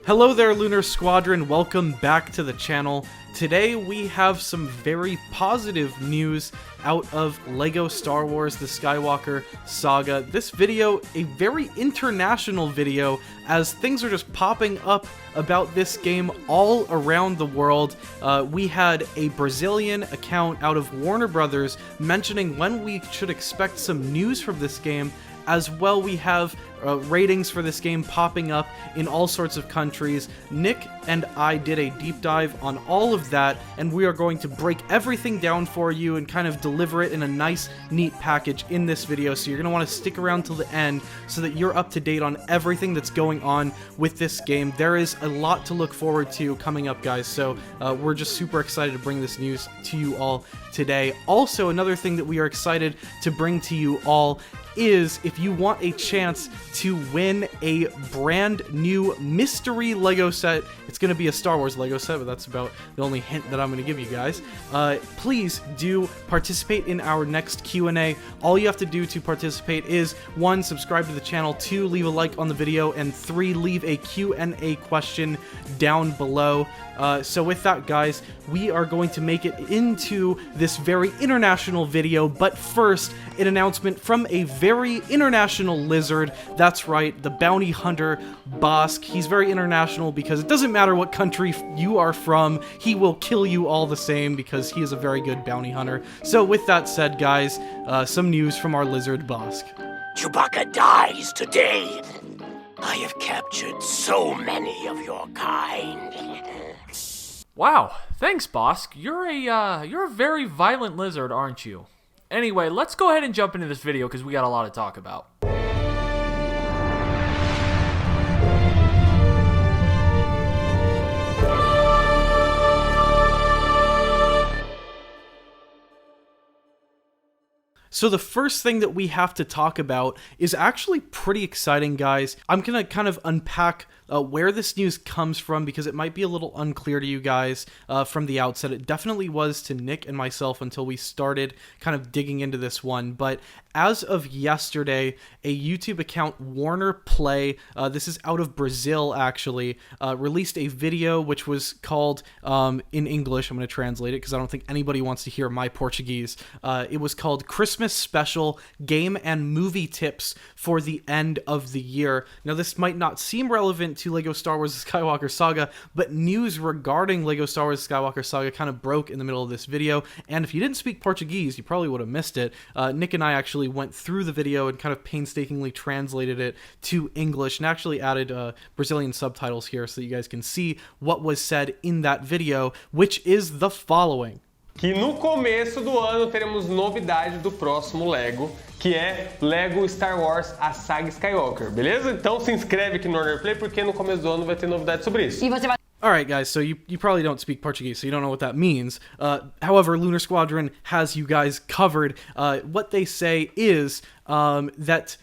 Hello there, Lunar Squadron. Welcome back to the channel. Today we have some very positive news out of LEGO Star Wars The Skywalker Saga. This video, a very international video, as things are just popping up about this game all around the world. We had a Brazilian account out of Warner Brothers mentioning when we should expect some news from this game. As well, we have ratings for this game popping up in all sorts of countries. Nick and I did a deep dive on all of that, and we are going to break everything down for you and kind of deliver it in a nice, neat package in this video. So you're going to want to stick around till the end so that you're up to date on everything that's going on with this game. There is a lot to look forward to coming up, guys, so we're just super excited to bring this news to you all today. Also, another thing that we are excited to bring to you all is if you want a chance to win a brand new mystery LEGO set. It's going to be a Star Wars LEGO set, but that's about the only hint that I'm going to give you guys. Please do participate in our next Q&A. All you have to do to participate is 1. Subscribe to the channel, 2. Leave a like on the video, and 3. Leave a Q&A question down below. So with that, guys, we are going to make it into this very international video, but first, an announcement from a very international lizard. That's right, the bounty hunter Bosk. He's very international because it doesn't matter what country you are from, he will kill you all the same because he is a very good bounty hunter. So with that said, guys, some news from our lizard Bosk. Chewbacca dies today. I have captured so many of your kind. Wow, thanks, Bosk. You're a very violent lizard, aren't you? Anyway, let's go ahead and jump into this video because we got a lot to talk about. So the first thing that we have to talk about is actually pretty exciting, guys. I'm going to kind of unpack where this news comes from because it might be a little unclear to you guys from the outset. It definitely was to Nick and myself until we started kind of digging into this one. But as of yesterday, a YouTube account, Warner Play, this is out of Brazil actually, released a video which was called, in English, I'm going to translate it because I don't think anybody wants to hear my Portuguese. It was called Christmas Special Game and Movie Tips for the End of the Year. Now this might not seem relevant to LEGO Star Wars The Skywalker Saga, but news regarding LEGO Star Wars The Skywalker Saga kind of broke in the middle of this video, and if you didn't speak Portuguese, you probably would have missed it. Nick and I actually went through the video and kind of painstakingly translated it to English and actually added Brazilian subtitles here so that you guys can see what was said in that video, which is the following. Que no começo do ano teremos novidade do próximo LEGO, que é LEGO Star Wars A Saga Skywalker, beleza? Então se inscreve aqui no WBPlay porque no começo do ano vai ter novidade sobre isso. Alright guys, so you probably don't speak Portuguese, so you don't know what that means. However, Lunar Squadron has you guys covered. What they say is that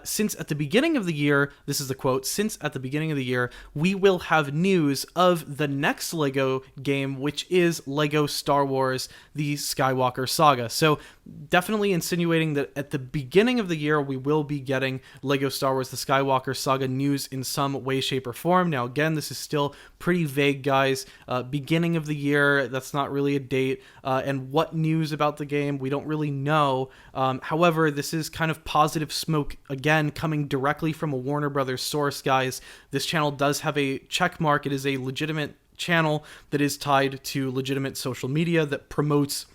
since at the beginning of the year, this is the quote, since at the beginning of the year, we will have news of the next LEGO game, which is LEGO Star Wars The Skywalker Saga. So definitely insinuating that at the beginning of the year, we will be getting LEGO Star Wars The Skywalker Saga news in some way, shape, or form. Now, again, this is still pretty vague, guys. Beginning of the year, that's not really a date. And what news about the game, we don't really know. However, this is kind of positive smoke, again, coming directly from a Warner Brothers source, guys. This channel does have a check mark. It is a legitimate channel that is tied to legitimate social media that promotes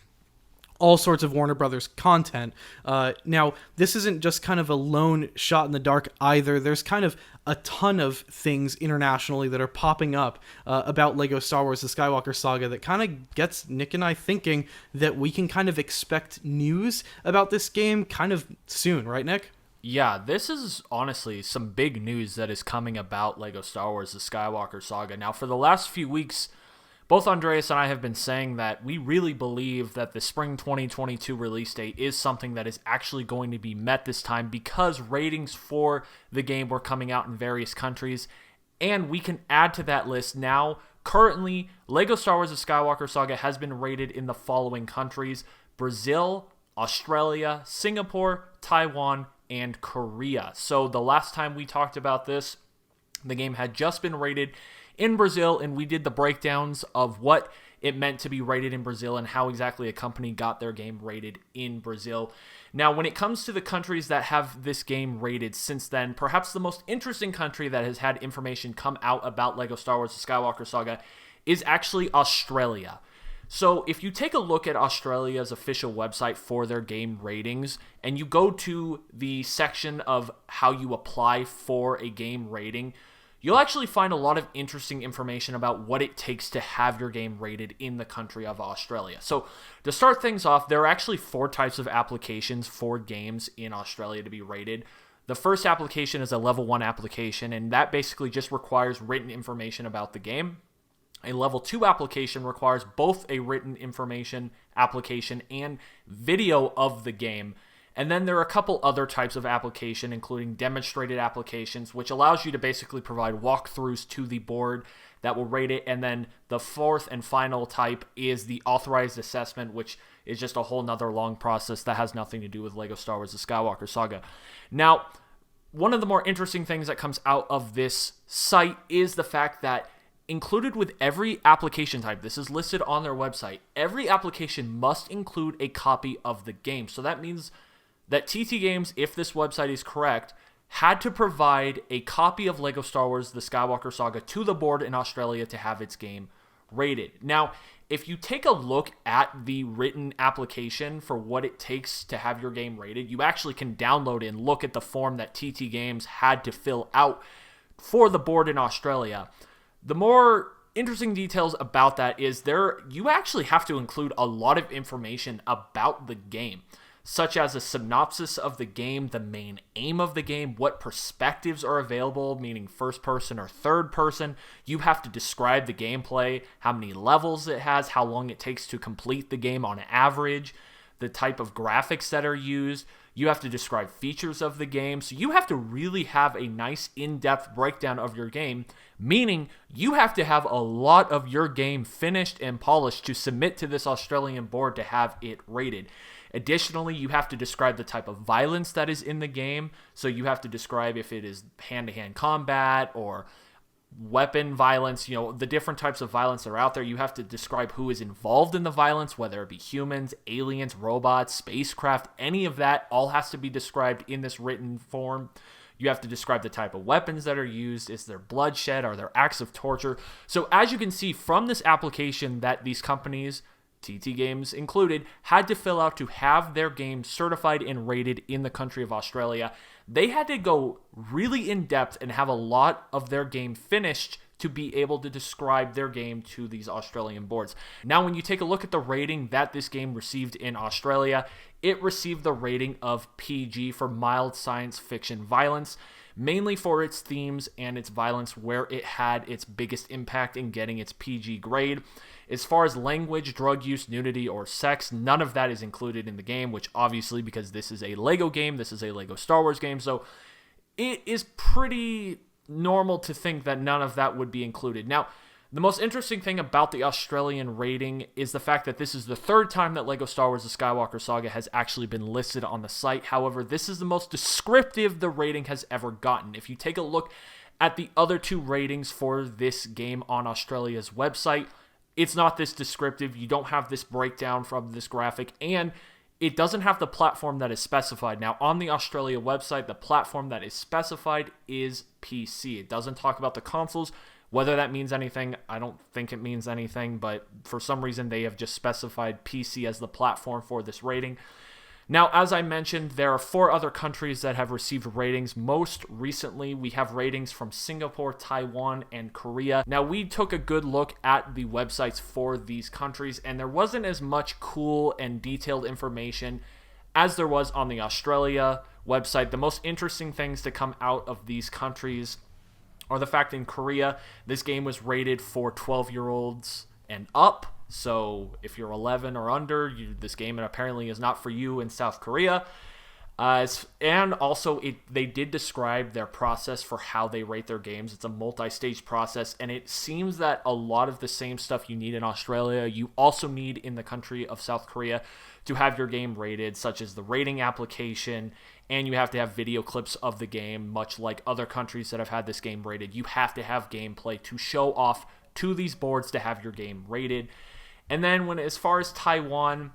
all sorts of Warner Brothers content. Now, this isn't just kind of a lone shot in the dark either. There's kind of a ton of things internationally that are popping up about LEGO Star Wars The Skywalker Saga that kind of gets Nick and I thinking that we can kind of expect news about this game kind of soon, right, Nick? Yeah, this is honestly some big news that is coming about LEGO Star Wars The Skywalker Saga. Now, for the last few weeks, both Andreas and I have been saying that we really believe that the spring 2022 release date is something that is actually going to be met this time because ratings for the game were coming out in various countries. And we can add to that list now, currently, LEGO Star Wars The Skywalker Saga has been rated in the following countries: Brazil, Australia, Singapore, Taiwan, and Korea. So the last time we talked about this, The game had just been rated in Brazil, and we did the breakdowns of what it meant to be rated in Brazil and how exactly a company got their game rated in Brazil. Now, when it comes to the countries that have this game rated since then, perhaps the most interesting country that has had information come out about LEGO Star Wars The Skywalker Saga is actually Australia. So if you take a look at Australia's official website for their game ratings, and you go to the section of how you apply for a game rating, you'll actually find a lot of interesting information about what it takes to have your game rated in the country of Australia. So to start things off, there are actually 4 types of applications for games in Australia to be rated. The first application is a level 1 application, and that basically just requires written information about the game. A level 2 application requires both a written information application and video of the game. And then there are a couple other types of application, including demonstrated applications, which allows you to basically provide walkthroughs to the board that will rate it. And then the fourth and final type is the authorized assessment, which is just a whole nother long process that has nothing to do with LEGO Star Wars The Skywalker Saga. Now, one of the more interesting things that comes out of this site is the fact that included with every application type, this is listed on their website, every application must include a copy of the game. So that means that TT Games, if this website is correct, had to provide a copy of LEGO Star Wars The Skywalker Saga to the board in Australia to have its game rated. Now, if you take a look at the written application for what it takes to have your game rated, you actually can download it and look at the form that TT Games had to fill out for the board in Australia. The more interesting details about that is you actually have to include a lot of information about the game, such as a synopsis of the game, the main aim of the game, what perspectives are available, meaning first person or third person. You have to describe the gameplay, how many levels it has, how long it takes to complete the game on average, the type of graphics that are used. You have to describe features of the game. So you have to really have a nice in-depth breakdown of your game, meaning you have to have a lot of your game finished and polished to submit to this Australian board to have it rated. Additionally, you have to describe the type of violence that is in the game. So you have to describe if it is hand-to-hand combat or weapon violence, the different types of violence that are out there. You have to describe who is involved in the violence, whether it be humans, aliens, robots, spacecraft, any of that all has to be described in this written form. You have to describe the type of weapons that are used. Is there bloodshed? Are there acts of torture? So as you can see from this application that these companies, TT Games included, had to fill out to have their game certified and rated in the country of Australia, they had to go really in depth and have a lot of their game finished to be able to describe their game to these Australian boards. Now, when you take a look at the rating that this game received in Australia, it received the rating of PG for mild science fiction violence, mainly for its themes and its violence, where it had its biggest impact in getting its PG grade. As far as language, drug use, nudity, or sex, none of that is included in the game, which obviously, because this is a LEGO game, this is a LEGO Star Wars game, so it is pretty normal to think that none of that would be included. Now, the most interesting thing about the Australian rating is the fact that this is the third time that LEGO Star Wars The Skywalker Saga has actually been listed on the site. However, this is the most descriptive the rating has ever gotten. If you take a look at the other 2 ratings for this game on Australia's website, it's not this descriptive. You don't have this breakdown from this graphic, and it doesn't have the platform that is specified. Now, on the Australia website, the platform that is specified is PC. It doesn't talk about the consoles. Whether that means anything, I don't think it means anything, but for some reason they have just specified PC as the platform for this rating. Now, as I mentioned, there are 4 other countries that have received ratings. Most recently, we have ratings from Singapore, Taiwan, and Korea. Now, we took a good look at the websites for these countries, and there wasn't as much cool and detailed information as there was on the Australia website. The most interesting things to come out of these countries are the fact in Korea, this game was rated for 12-year-olds and up. So if you're 11 or under, this game apparently is not for you in South Korea. And also, they did describe their process for how they rate their games. It's a multi-stage process, and it seems that a lot of the same stuff you need in Australia, you also need in the country of South Korea to have your game rated, such as the rating application and you have to have video clips of the game, much like other countries that have had this game rated. You have to have gameplay to show off to these boards to have your game rated. And then as far as Taiwan,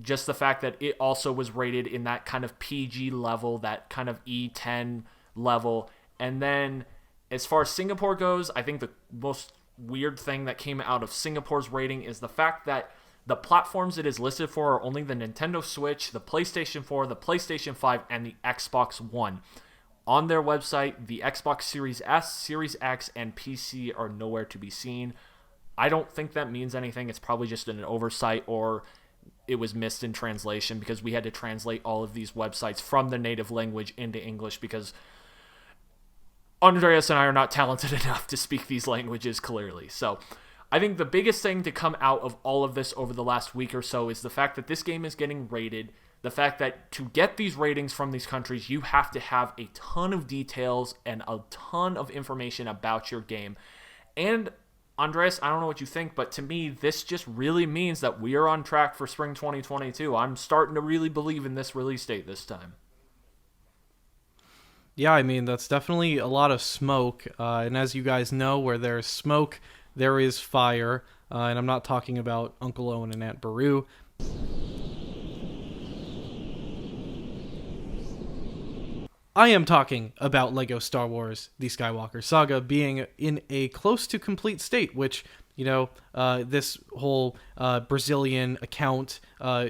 just the fact that it also was rated in that kind of PG level, that kind of E10 level. And then as far as Singapore goes, I think the most weird thing that came out of Singapore's rating is the fact that the platforms it is listed for are only the Nintendo Switch, the PlayStation 4, the PlayStation 5, and the Xbox One. On their website, the Xbox Series S, Series X, and PC are nowhere to be seen. I don't think that means anything. It's probably just an oversight, or it was missed in translation, because we had to translate all of these websites from the native language into English, because Andreas and I are not talented enough to speak these languages clearly. So I think the biggest thing to come out of all of this over the last week or so is the fact that this game is getting rated, the fact that to get these ratings from these countries, you have to have a ton of details and a ton of information about your game. And Andreas, I don't know what you think, but to me, this just really means that we are on track for spring 2022. I'm starting to really believe in this release date this time. Yeah, I mean, that's definitely a lot of smoke. And as you guys know, where there's smoke, there is fire. And I'm not talking about Uncle Owen and Aunt Beru. I am talking about LEGO Star Wars The Skywalker Saga being in a close to complete state, which, you know, this whole Brazilian account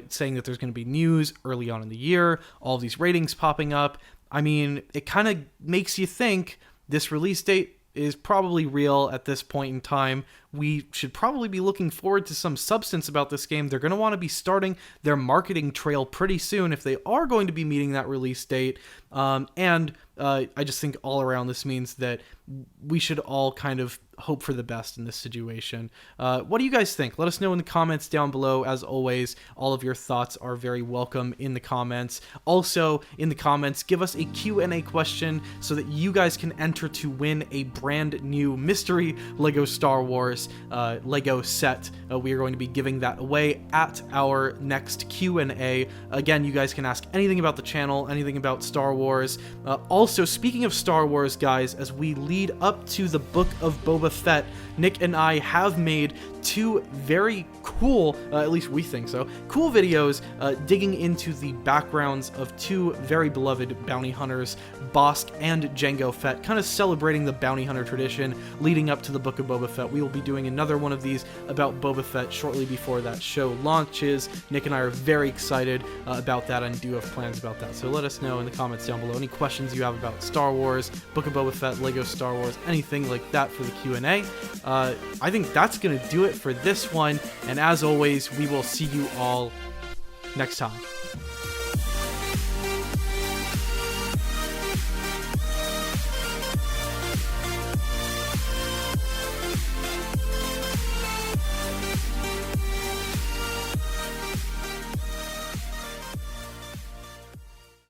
saying that there's going to be news early on in the year, all these ratings popping up. I mean, it kind of makes you think this release date is probably real at this point in time. We should probably be looking forward to some substance about this game. They're going to want to be starting their marketing trail pretty soon if they are going to be meeting that release date. And I just think all around this means that we should all kind of hope for the best in this situation. What do you guys think? Let us know in the comments down below. As always, all of your thoughts are very welcome in the comments. Also, in the comments, give us a Q&A question so that you guys can enter to win a brand new mystery LEGO Star Wars LEGO set. We are going to be giving that away at our next Q&A. Again, you guys can ask anything about the channel, anything about Star Wars. Also, speaking of Star Wars, guys, as we lead up to the Book of Boba Fett, Nick and I have made two very cool, at least we think so, cool videos digging into the backgrounds of two very beloved bounty hunters, Bosk and Jango Fett, kind of celebrating the bounty hunter tradition leading up to the Book of Boba Fett. We will be doing another one of these about Boba Fett shortly before that show launches. Nick and I are very excited about that and do have plans about that. So let us know in the comments down below any questions you have about Star Wars, Book of Boba Fett, LEGO Star Wars, anything like that for the Q&A. I think that's going to do it for this one, and as always, we will see you all next time.